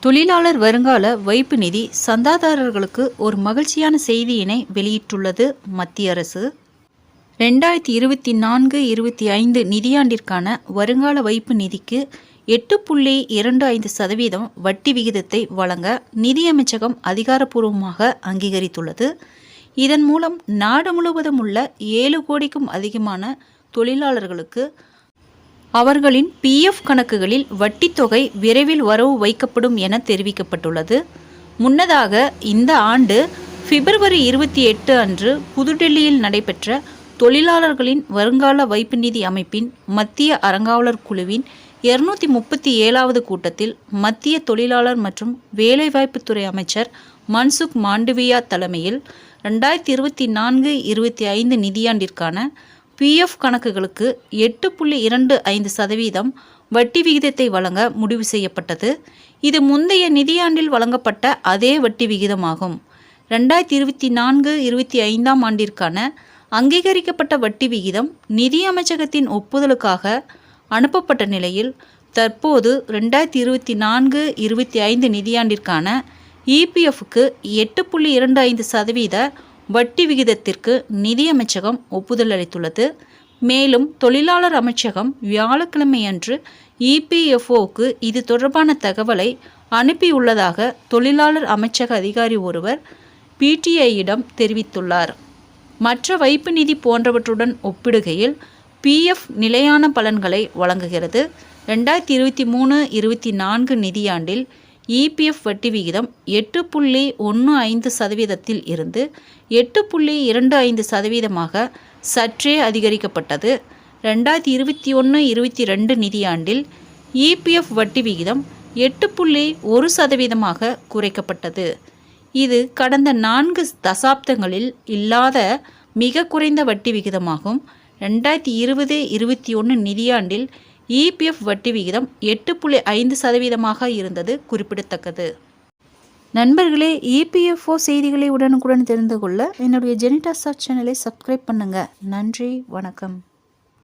தொழிலாளர் வருங்கால வைப்பு நிதி சந்தாதாரர்களுக்கு ஒரு மகிழ்ச்சியான செய்தியினை வெளியிட்டுள்ளது மத்திய அரசு. 2024-25 நிதியாண்டிற்கான வருங்கால வைப்பு நிதிக்கு 8.25% வட்டி விகிதத்தை வழங்க நிதியமைச்சகம் அதிகாரப்பூர்வமாக அங்கீகரித்துள்ளது. இதன் மூலம் நாடு முழுவதும் உள்ள 7 கோடிக்கும் அதிகமான தொழிலாளர்களுக்கு அவர்களின் PF கணக்குகளில் வட்டித்தொகை விரைவில் வரவு வைக்கப்படும் என தெரிவிக்கப்பட்டுள்ளது. முன்னதாக இந்த ஆண்டு பிப்ரவரி 28 அன்று புதுடெல்லியில் நடைபெற்ற தொழிலாளர்களின் வருங்கால வைப்பு நிதி அமைப்பின் மத்திய அறங்காவலர் குழுவின் 237வது கூட்டத்தில் மத்திய தொழிலாளர் மற்றும் வேலைவாய்ப்புத்துறை அமைச்சர் மன்சுக் மாண்டவியா தலைமையில் 2024-25 நிதியாண்டிற்கான PF கணக்குகளுக்கு 8.25% வட்டி விகிதத்தை வழங்க முடிவு செய்யப்பட்டது. இது முந்தைய நிதியாண்டில் வழங்கப்பட்ட அதே வட்டி விகிதமாகும். 2024-25 ஆண்டிற்கான அங்கீகரிக்கப்பட்ட வட்டி விகிதம் நிதியமைச்சகத்தின் ஒப்புதலுக்காக அனுப்பப்பட்ட நிலையில் தற்போது 2024-25 நிதியாண்டிற்கான EPFக்கு 8.25% வட்டி விகிதத்திற்கு நிதியமைச்சகம் ஒப்புதல் அளித்துள்ளது. மேலும் தொழிலாளர் அமைச்சகம் வியாழக்கிழமையன்று EPFOக்கு இது தொடர்பான தகவலை அனுப்பியுள்ளதாக தொழிலாளர் அமைச்சக அதிகாரி ஒருவர் PTIயிடம் தெரிவித்துள்ளார். மற்ற வைப்பு நிதி போன்றவற்றுடன் ஒப்பிடுகையில் PF நிலையான பலன்களை வழங்குகிறது. 2023-24 நிதியாண்டில் EPF வட்டி விகிதம் 8.15% இருந்து 8.25% சற்றே அதிகரிக்கப்பட்டது. 2021-22 நிதியாண்டில் EPF வட்டி விகிதம் 8.1% குறைக்கப்பட்டது. இது கடந்த 4 தசாப்தங்களில் இல்லாத மிக குறைந்த வட்டி விகிதமாகும். 2020-21 நிதியாண்டில் EPF வட்டி விகிதம் 8.5% இருந்தது குறிப்பிடத்தக்கது. நண்பர்களே, EPFO செய்திகளை உடனுக்குடன் தெரிந்து கொள்ள என்னுடைய ஜெனிடா சர்ச் சேனலை சப்ஸ்கிரைப் பண்ணுங்க. நன்றி, வணக்கம்.